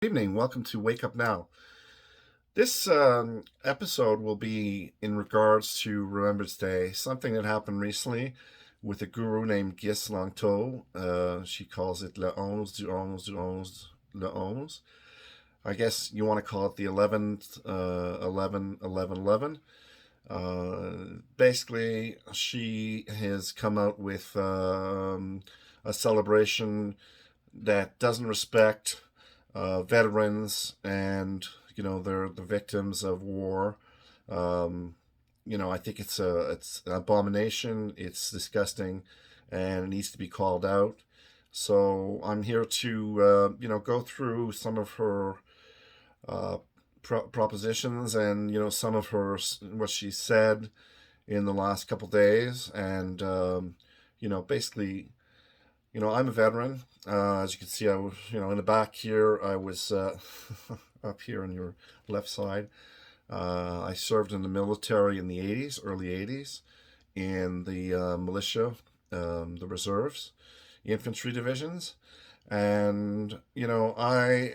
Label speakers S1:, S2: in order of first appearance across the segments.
S1: Good evening. Welcome to Wake Up Now. This episode will be in regards to Remembrance Day, something that happened recently with a guru named Gis Langto. She calls it Le 11 du 11 du 11 Le 11. I guess you want to call it the 11th, 11, 11, 11. Basically, she has come out with a celebration that doesn't respect veterans and they're the victims of war. Um, I think it's an abomination. It's disgusting, and it needs to be called out. So I'm here to go through some of her uh, propositions and some of her what she said in the last couple days, and basically I'm a veteran. As you can see, I was, in the back here, I was up here on your left side. I served in the military in the 80s, early 80s, in the militia, the reserves, infantry divisions. And, I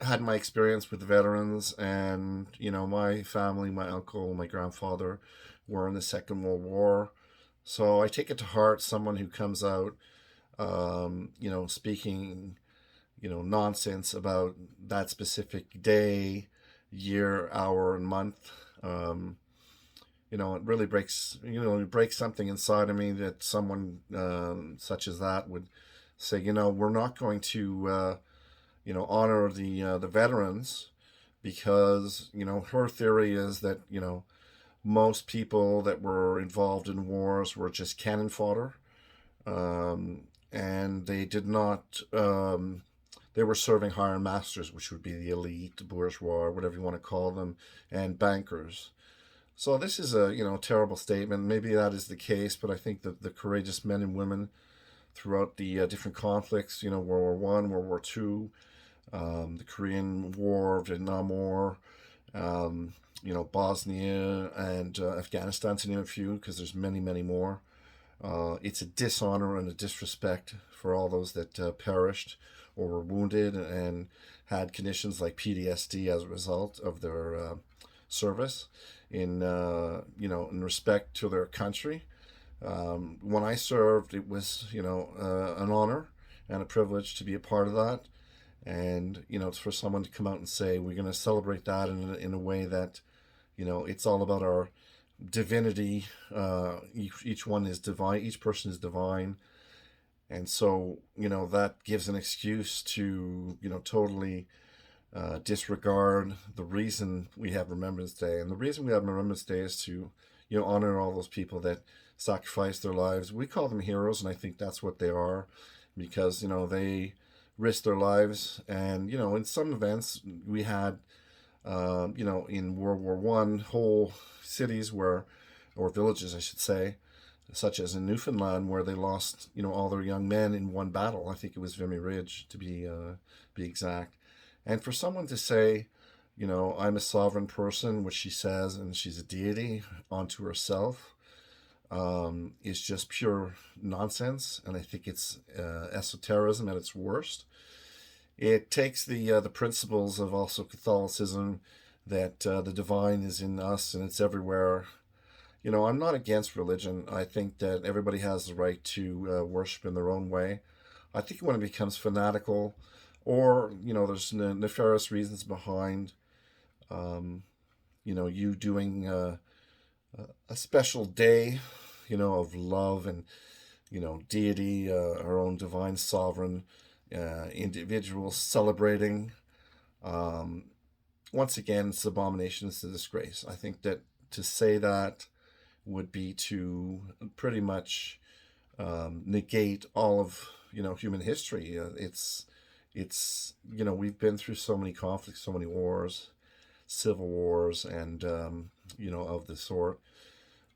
S1: had my experience with the veterans, and, my family, my uncle, my grandfather were in the Second World War. So I take it to heart someone who comes out, speaking, nonsense about that specific day, year, hour, and month. It really breaks something inside of me that someone such as that would say, we're not going to, honor the veterans because, her theory is that, most people that were involved in wars were just cannon fodder, and they did not. They were serving higher masters, which would be the elite, the bourgeois, whatever you want to call them, and bankers. So this is a terrible statement. Maybe that is the case, but I think that the courageous men and women throughout the different conflicts, World War One, World War Two, the Korean War, Vietnam War. Bosnia and Afghanistan, to name a few, because there's many, many more. It's a dishonor and a disrespect for all those that perished or were wounded and had conditions like PTSD as a result of their service in respect to their country. When I served, it was an honor and a privilege to be a part of that. And it's for someone to come out and say we're going to celebrate that in a way that it's all about our divinity. Each one is divine. Each person is divine, and so that gives an excuse to totally disregard the reason we have Remembrance Day. And the reason we have Remembrance Day is to honor all those people that sacrificed their lives. We call them heroes, and I think that's what they are, because they risked their lives. And in some events we had in World War One, whole cities or villages, I should say, such as in Newfoundland, where they lost, all their young men in one battle. I think it was Vimy Ridge, to be exact. And for someone to say, I'm a sovereign person, which she says, and she's a deity onto herself, is just pure nonsense. And I think it's esotericism at its worst. It takes the principles of also Catholicism, that the divine is in us and it's everywhere. I'm not against religion. I think that everybody has the right to worship in their own way. I think when it becomes fanatical, or there's nefarious reasons behind, you doing a special day, of love and deity, our own divine sovereign individuals celebrating. Once again, it's abomination, it's a disgrace. I think that to say that would be to pretty much negate all of human history. It's we've been through so many conflicts, so many wars, civil wars, and of the sort.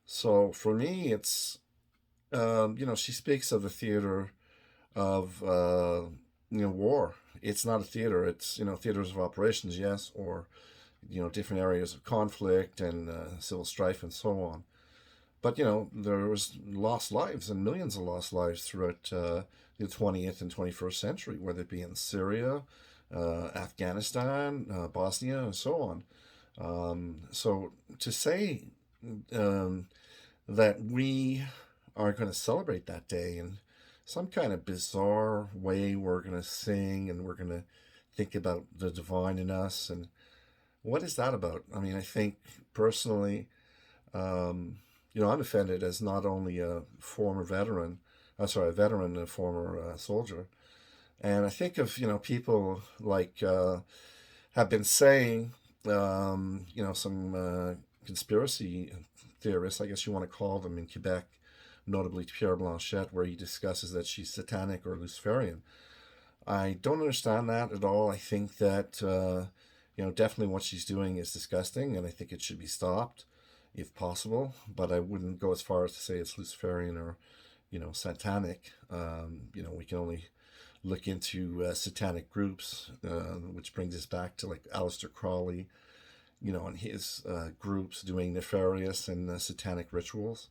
S1: So for me, it's she speaks of the theater of war. It's not a theater. It's theaters of operations, yes, or different areas of conflict and civil strife and so on. But there was lost lives and millions of lost lives throughout the 20th and 21st century, whether it be in Syria, Afghanistan, Bosnia, and so on. So to say um, that we are going to celebrate that day in some kind of bizarre way, we're going to sing and we're going to think about the divine in us, and what is that about? I mean, I think personally, um, I'm offended as not only a former veteran, a veteran and a former soldier. And I think of, people like have been saying, some conspiracy theorists, I guess you want to call them in Quebec, notably Pierre Blanchette, where he discusses that she's satanic or Luciferian. I don't understand that at all. I think that, definitely what she's doing is disgusting, and I think it should be stopped if possible. But I wouldn't go as far as to say it's Luciferian or, satanic. We can only look into satanic groups, which brings us back to like Aleister Crowley, and his groups doing nefarious and satanic rituals.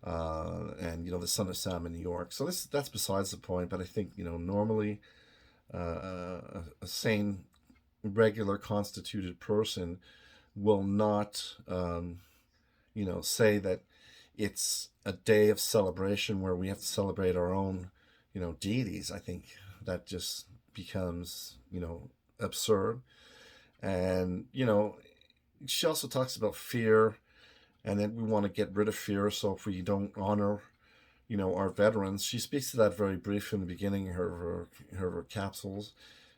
S1: And the Son of Sam in New York. So that's besides the point. But I think normally a sane, regular, constituted person will not, say that it's a day of celebration where we have to celebrate our own, deities. I think that just becomes, absurd. And she also talks about fear, and then we want to get rid of fear. So if we don't honor, our veterans, she speaks to that very briefly in the beginning of her capsules.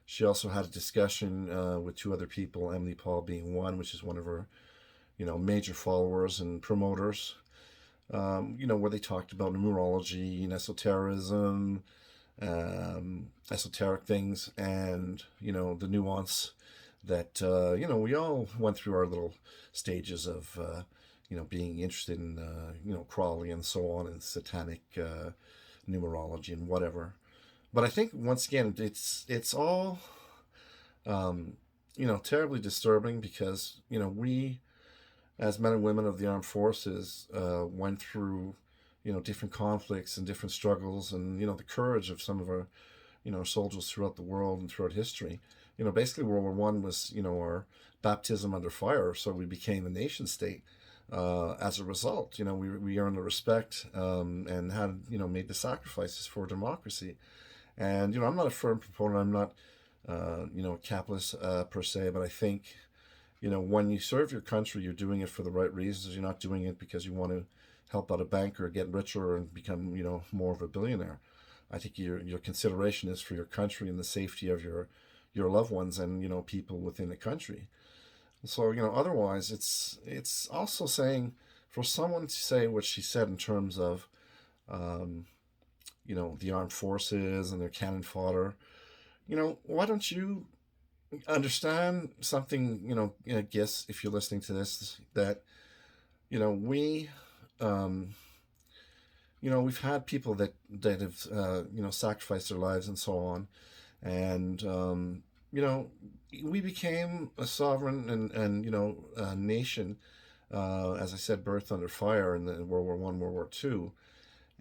S1: She also had a discussion with two other people, Emily Paul being one, which is one of her, major followers and promoters. Where they talked about numerology and esotericism, esoteric things, and the nuance that we all went through our little stages of being interested in Crawley and so on, and satanic numerology and whatever. But I think once again it's all terribly disturbing, because we as men and women of the armed forces went through different conflicts and different struggles, and the courage of some of our soldiers throughout the world and throughout history. Basically World War I was our baptism under fire, so we became a nation state. As a result, we earned the respect, and had made the sacrifices for democracy. And I'm not a firm proponent. I'm not a capitalist per se, but I think when you serve your country, you're doing it for the right reasons. You're not doing it because you want to help out a banker, get richer, and become more of a billionaire. I think your consideration is for your country and the safety of your loved ones and people within the country. So otherwise, it's also saying, for someone to say what she said in terms of um, the armed forces and their cannon fodder. Why don't you understand something? I guess if you're listening to this, that we um, we've had people that have sacrificed their lives and so on, and we became a sovereign and a nation, as I said, birthed under fire in the World War I, World War II.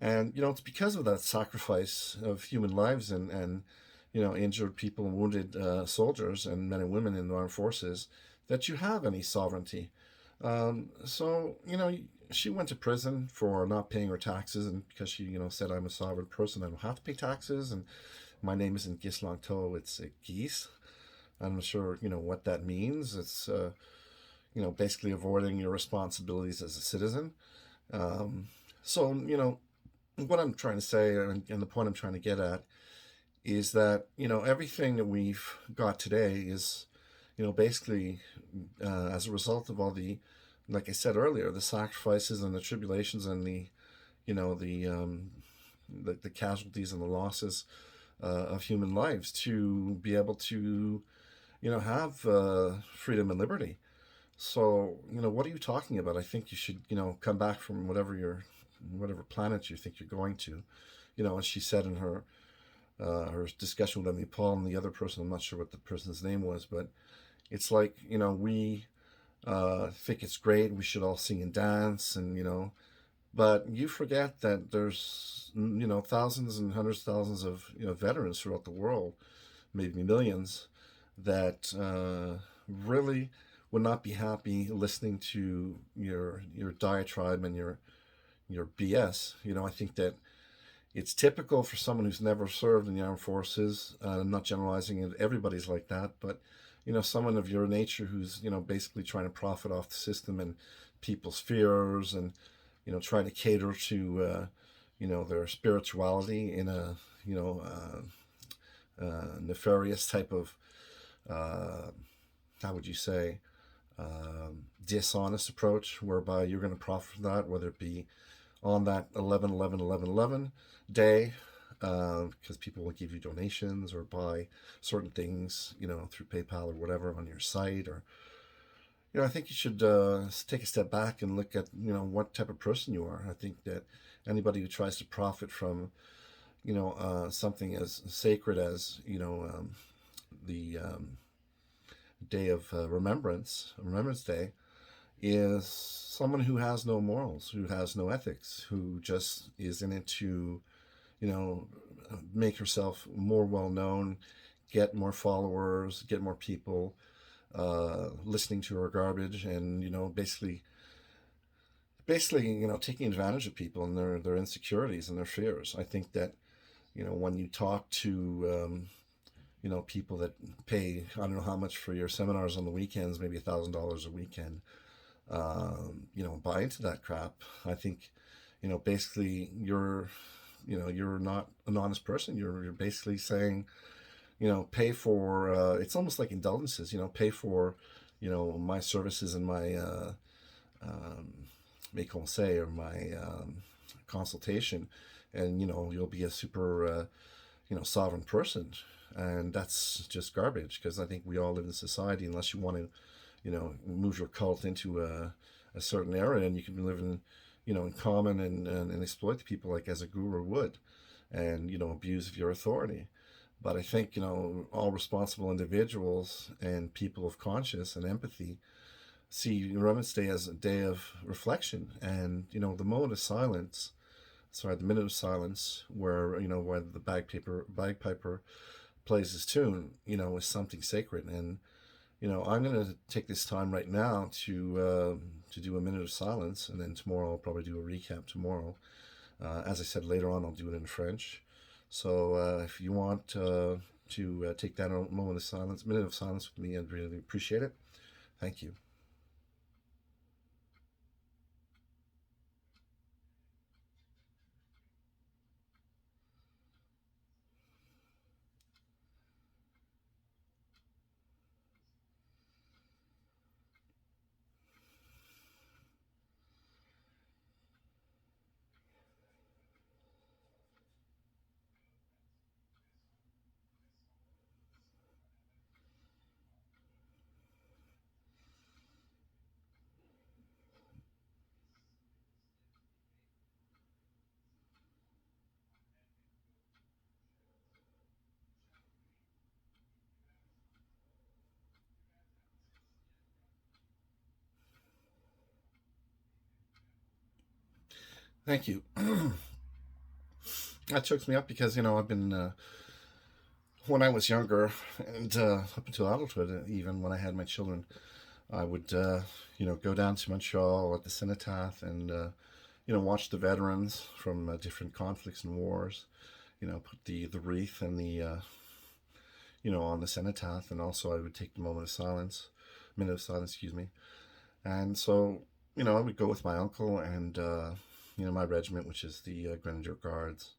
S1: And it's because of that sacrifice of human lives and injured people and wounded soldiers and men and women in the armed forces that you have any sovereignty. So she went to prison for not paying her taxes, and because she said, I'm a sovereign person, I don't have to pay taxes, and my name isn't Gislangto, it's Geese. I'm not sure what that means. It's basically avoiding your responsibilities as a citizen. So what I'm trying to say, and the point I'm trying to get at, is that everything that we've got today is basically as a result of all the, like I said earlier, the sacrifices and the tribulations and the the casualties and the losses of human lives to be able to have freedom and liberty. So what are you talking about? I think you should come back from whatever planet you think you're going to. As she said in her discussion with Emily Paul and the other person, I'm not sure what the person's name was, but it's like we think it's great. We should all sing and dance, and but you forget that there's thousands and hundreds of thousands of veterans throughout the world, maybe millions, that really would not be happy listening to your diatribe and your BS. I think that it's typical for someone who's never served in the armed forces. I'm not generalizing it; everybody's like that, but someone of your nature who's basically trying to profit off the system and people's fears, and trying to cater to their spirituality in a nefarious type of uh, how would you say, dishonest approach whereby you're going to profit from that, whether it be on that 11 11 11 11 day, because people will give you donations or buy certain things, through PayPal or whatever on your site. Or, I think you should take a step back and look at, what type of person you are. I think that anybody who tries to profit from, something as sacred as, the day of Remembrance Day, is someone who has no morals, who has no ethics, who just is in it to, you know, make herself more well known, get more followers, get more people listening to her garbage, and basically, taking advantage of people and their insecurities and their fears. I think that when you talk to people that pay, I don't know how much for your seminars on the weekends, maybe $1,000 a weekend, buy into that crap. I think, basically you're not an honest person. You're basically saying, pay for, it's almost like indulgences, pay for, my services and my, um, mes conseils, or my consultation, and, you'll be a super, sovereign person. And that's just garbage, because I think we all live in society, unless you want to move your cult into a certain area, and you can live in in common, and exploit the people like as a guru would, and abuse of your authority. But I think all responsible individuals and people of conscience and empathy see Remembrance Day as a day of reflection, and the moment of silence, sorry, the minute of silence, where when the bagpiper plays his tune, is something sacred. And I'm going to take this time right now to do a minute of silence, and then tomorrow I'll probably do a recap tomorrow. As I said, later on I'll do it in French. So if you want to take that moment of silence, minute of silence with me, I'd really appreciate it. Thank you. Thank you. That chokes me up because I've been when I was younger, and up until adulthood, even when I had my children, I would go down to Montreal at the Cenotaph, and watch the veterans from different conflicts and wars. Put the wreath and the on the cenotaph, and also I would take the minute of silence, excuse me. And so I would go with my uncle and my regiment, which is the Grenadier Guards,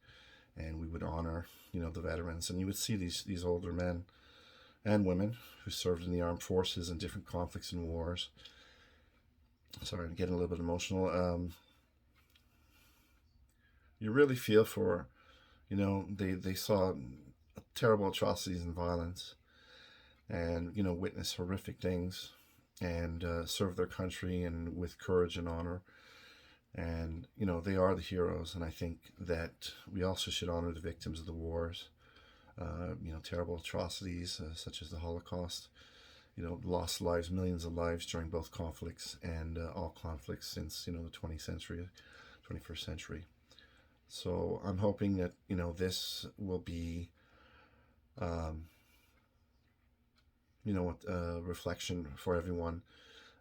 S1: and we would honor the veterans. And you would see these older men and women who served in the armed forces in different conflicts and wars. Sorry, I'm getting a little bit emotional. You really feel for, they saw terrible atrocities and violence, and witness horrific things, and serve their country and with courage and honor. And they are the heroes. And I think that we also should honor the victims of the wars. Terrible atrocities such as the Holocaust. Lost lives, millions of lives during both conflicts, and all conflicts since the 20th century, 21st century. So I'm hoping that this will be, um, reflection for everyone.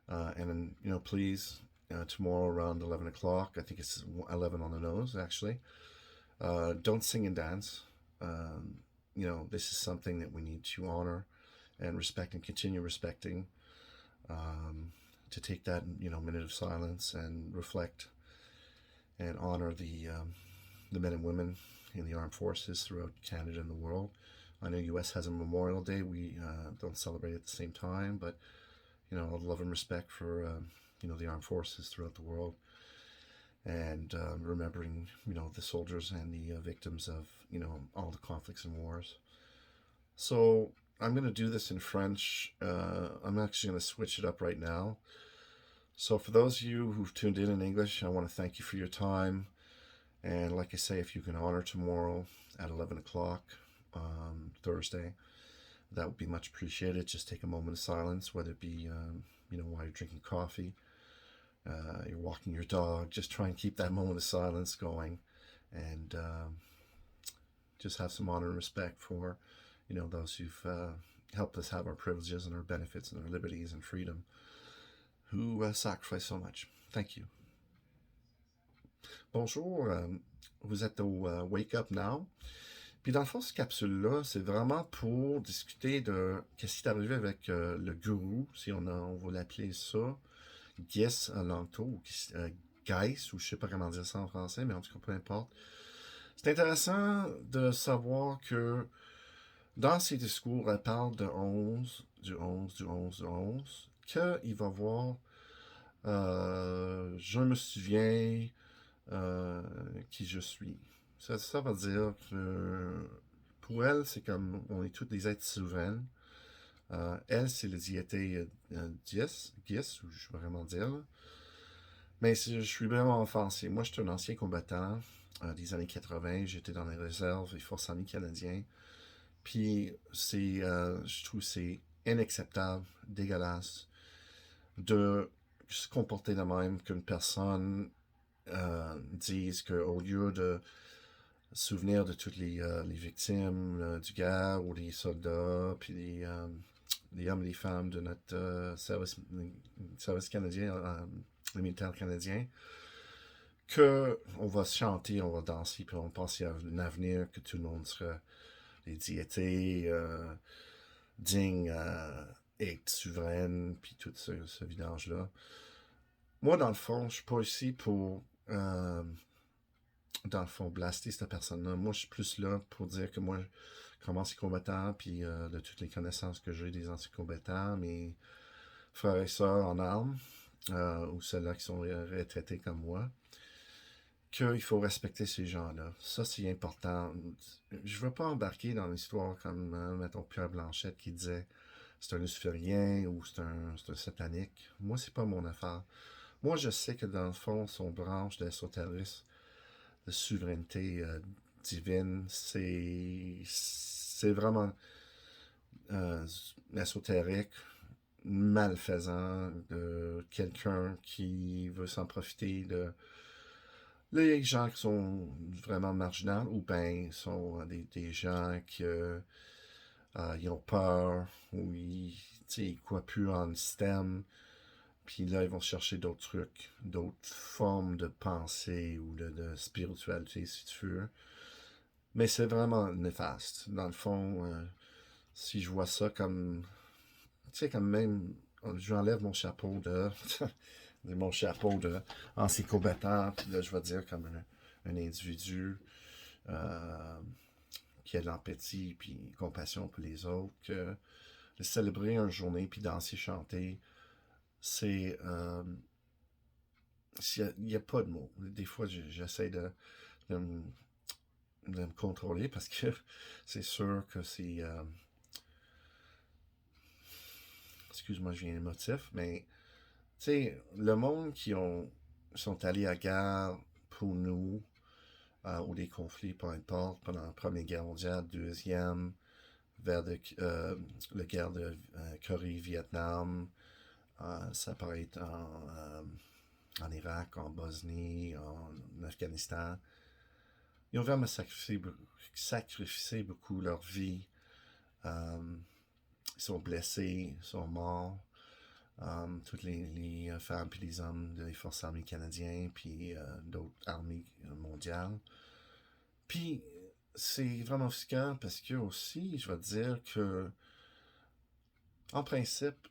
S1: And then, please, tomorrow around 11 o'clock, I think it's 11 on the nose, actually, don't sing and dance. This is something that we need to honor and respect and continue respecting. To take that, minute of silence and reflect and honor the men and women in the armed forces throughout Canada and the world. I know U.S. has a Memorial Day. We don't celebrate at the same time, but love and respect for the armed forces throughout the world, and remembering the soldiers and the victims of all the conflicts and wars. So I'm going to do this in French. I'm actually going to switch it up right now. So for those of you who've tuned in English, I want to thank you for your time. And like I say, if you can honor tomorrow at 11 o'clock, Thursday, that would be much appreciated. Just take a moment of silence, whether it be, while you're drinking coffee, you're walking your dog. Just try and keep that moment of silence going, and just have some honor and respect for, those who've helped us have our privileges and our benefits and our liberties and freedom, who sacrificed so much. Thank you. Bonjour, vous êtes au Wake Up Now. Puis dans le fond, cette capsule-là, c'est vraiment pour discuter de qu'est-ce qui est arrivé avec le gourou, si on va l'appeler ça, Guess Lanto, ou Geiss, ou je sais pas comment dire ça en français, mais en tout cas, peu importe. C'est intéressant de savoir que dans ses discours, elle parle de 11, du 11, du 11, du 11, qu'il va voir, je me souviens qui je suis. Ça va dire que pour elle, c'est comme on est tous des êtres souverains. Elle, c'est le diété 10, ou je vais vraiment dire. Là. Mais je suis vraiment offensé. Moi, je suis un ancien combattant des années 80. J'étais dans les réserves et forces armées canadiennes. Puis, je trouve que c'est inacceptable, dégueulasse, de se comporter de même qu'une personne dise qu'au lieu de souvenir de toutes les victimes du guerre ou les soldats, puis les hommes et les femmes de notre service canadien, les militaires canadiens, que on va chanter, on va danser, puis on pense à un avenir que tout le monde sera les diétés dignes et souveraines, puis tout ce vidange-là. Moi, dans le fond, je suis pas ici pour dans le fond, blaster cette personne-là. Moi, je suis plus là pour dire que moi, comme ancien combattant, puis de toutes les connaissances que j'ai des anciens combattants, mes frères et sœurs en armes, ou ceux-là qui sont retraités comme moi, qu'il faut respecter ces gens-là. Ça, c'est important. Je veux pas embarquer dans l'histoire comme, mettons, Pierre Blanchette qui disait c'est un luciférien ou c'est un satanique. Moi, c'est pas mon affaire. Moi, je sais que dans le fond, son branche d'ésotérisme, de souveraineté divine, c'est vraiment ésotérique, malfaisant, de quelqu'un qui veut s'en profiter de les gens qui sont vraiment marginaux, ou bien sont des gens qui ils ont peur, ou ils croient plus en le système. Puis là, ils vont chercher d'autres trucs, d'autres formes de pensée ou de spiritualité, si tu veux. Mais c'est vraiment néfaste. Dans le fond, si je vois ça comme... Tu sais, comme même... J'enlève mon chapeau de... mon chapeau de ancien combattant, puis là, je vais dire comme un individu qui a de l'empathie puis compassion pour les autres, que de célébrer une journée puis danser, chanter, c'est... il n'y a pas de mots. Des fois, j'essaie de me contrôler parce que c'est sûr que c'est... excuse-moi, je viens émotif, mais tu sais, le monde qui sont allés à guerre pour nous, ou des conflits, peu importe, pendant la Première Guerre mondiale, Deuxième, vers la guerre de Corée-Vietnam, ça peut être en Irak, en Bosnie, en Afghanistan. Ils ont vraiment sacrifié beaucoup leur vie ils sont blessés, ils sont morts. Toutes les femmes puis les hommes des forces armées canadiennes puis d'autres armées mondiales. Puis c'est vraiment fréquent parce que aussi, je vais te dire que, en principe,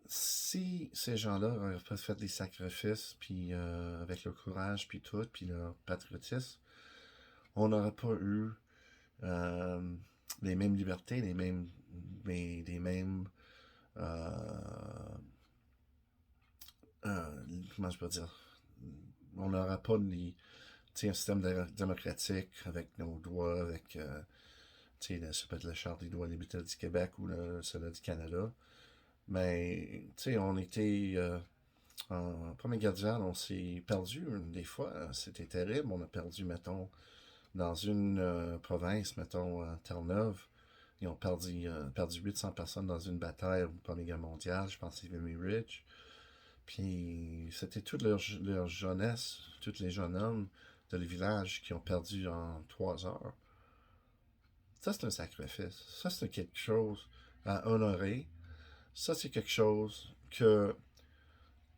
S1: si ces gens-là auraient pas fait des sacrifices, puis avec leur courage, puis tout, puis leur patriotisme, on n'aurait pas eu euh, les mêmes libertés, les mêmes euh, comment je peux dire, on n'aura pas un système démocratique avec nos droits, avec ça peut être la Charte des droits et libertés du Québec ou celle du Canada. Mais on était en première guerre mondiale, on s'est perdu des fois. C'était terrible. On a perdu, mettons, dans une province, mettons, Terre-Neuve. Ils ont perdu 800 personnes dans une bataille en Première Guerre mondiale. Je pense que c'est Vimy Ridge. Puis c'était toute leur jeunesse, tous les jeunes hommes de le village qui ont perdu en 3 heures. Ça, c'est un sacrifice. Ça, c'est quelque chose à honorer. Ça, c'est quelque chose que,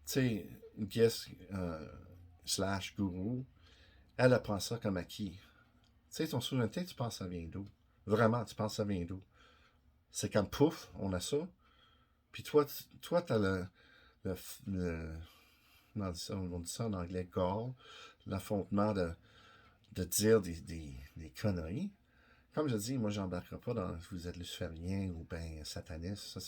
S1: tu sais, Guess slash Guru, elle apprend ça comme acquis. Tu sais, ton souveraineté, tu penses ça vient d'où? Vraiment, tu penses ça vient d'où? C'est comme pouf, on a ça. Puis toi t'as le, le on dit ça en anglais, gall, l'affrontement de dire des conneries. Comme je dis, moi, j'embarquerai pas dans vous êtes luciférien ou ben sataniste.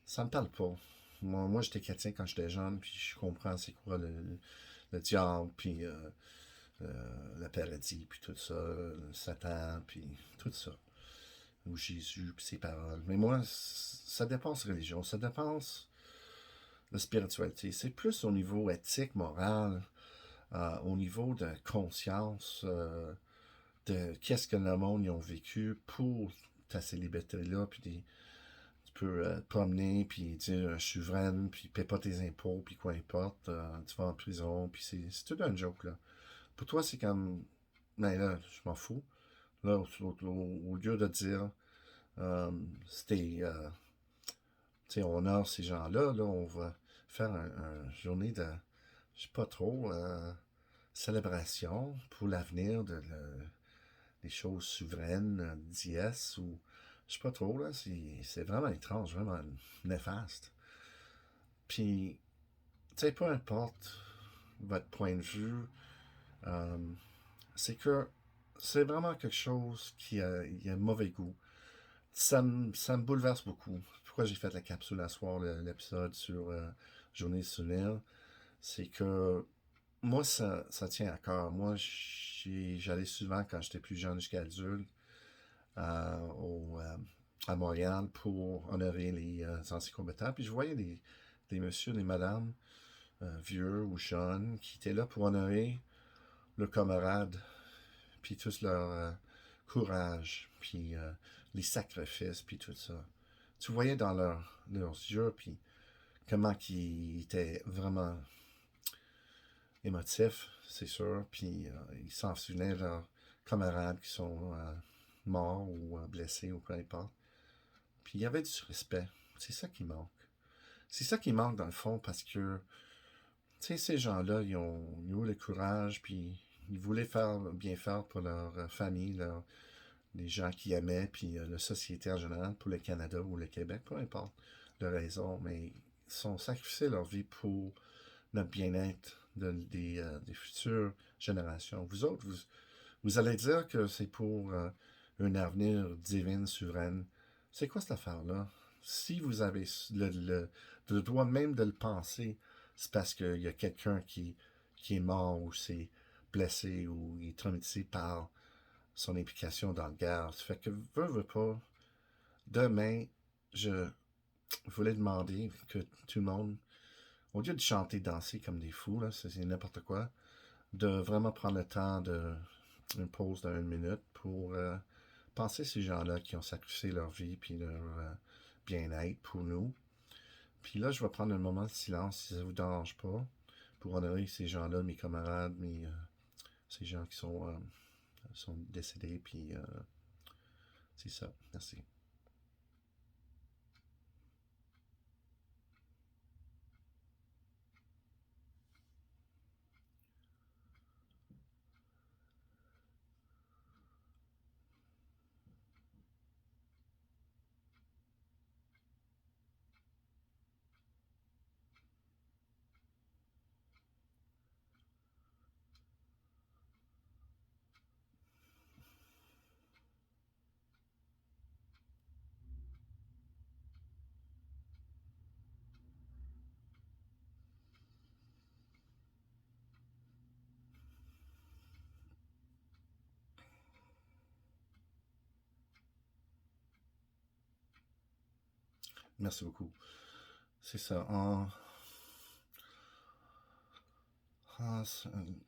S1: Ça me parle pas. Moi j'étais chrétien quand j'étais jeune, puis je comprends c'est quoi le diable, puis le paradis, puis tout ça, le Satan, puis tout ça. Ou Jésus, puis ses paroles. Mais moi, ça dépasse religion, ça dépasse la spiritualité. C'est plus au niveau éthique, moral, au niveau de conscience, de qu'est-ce que le monde y ont vécu pour ta célébrité-là, puis tu peux te promener, puis dire je suis souveraine, puis paie pas tes impôts, puis quoi importe, tu vas en prison, puis c'est tout un joke, là. Pour toi, c'est comme, ben là, je m'en fous. Là, au lieu de dire, c'était, tu sais, on honore ces gens-là, là, on va faire une journée de, je sais pas trop, célébration pour l'avenir des choses souveraines, d'IS, ou je sais pas trop, là, c'est vraiment étrange, vraiment néfaste. Puis, tu sais, peu importe votre point de vue, euh, c'est que c'est vraiment quelque chose qui a mauvais goût. Ça me bouleverse beaucoup. Pourquoi j'ai fait la capsule à soir, l'épisode sur Journée de souvenir, c'est que moi, ça tient à cœur. Moi, j'allais souvent quand j'étais plus jeune jusqu'à adulte à Montréal pour honorer les anciens combattants. Puis je voyais des messieurs, des madames, vieux ou jeunes, qui étaient là pour honorer leurs camarades, puis tout leur courage, puis les sacrifices, puis tout ça. Tu voyais dans leurs yeux, puis comment ils étaient vraiment émotifs, c'est sûr, puis ils s'en souvenaient de leurs camarades qui sont morts ou blessés ou peu importe. Puis il y avait du respect. C'est ça qui manque. C'est ça qui manque dans le fond parce que, tu sais, ces gens-là, ils ont eu le courage, puis ils voulaient bien faire pour leur famille, les gens qui aimaient, puis la société en général, pour le Canada ou le Québec, peu importe la raison, mais ils ont sacrifié leur vie pour notre bien-être des futures générations. Vous autres, vous allez dire que c'est pour un avenir divin, souverain. C'est quoi cette affaire-là? Si vous avez le droit même de le penser, c'est parce qu'il y a quelqu'un qui est mort ou s'est blessé ou est traumatisé par son implication dans la guerre. Ça fait que, veux pas, demain, je voulais demander que tout le monde, au lieu de chanter, danser comme des fous, là, c'est n'importe quoi, de vraiment prendre le temps de une pause d'une minute pour penser à ces gens-là qui ont sacrifié leur vie puis leur bien-être pour nous. Puis là, je vais prendre un moment de silence si ça vous dérange pas pour honorer ces gens-là, mes camarades, ces gens qui sont décédés. Puis c'est ça. Merci. Merci beaucoup. C'est ça. En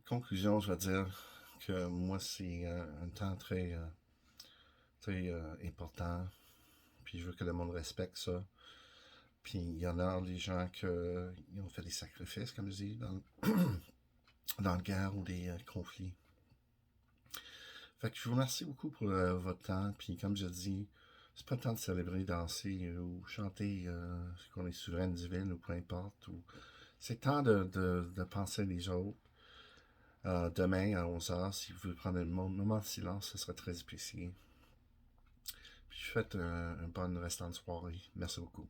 S1: conclusion, je vais dire que moi, c'est un temps très important. Puis je veux que le monde respecte ça. Puis il y en a des gens qui ont fait des sacrifices, comme je dis, dans la guerre ou des conflits. Fait que je vous remercie beaucoup pour votre temps. Puis comme je dis, c'est pas le temps de célébrer, danser ou chanter qu'on est souverain divine ou peu importe. C'est le temps de penser les autres. Demain à 11h, si vous voulez prendre un moment de silence, ce serait très apprécié. Puis je vous souhaite une bonne restante soirée. Merci beaucoup.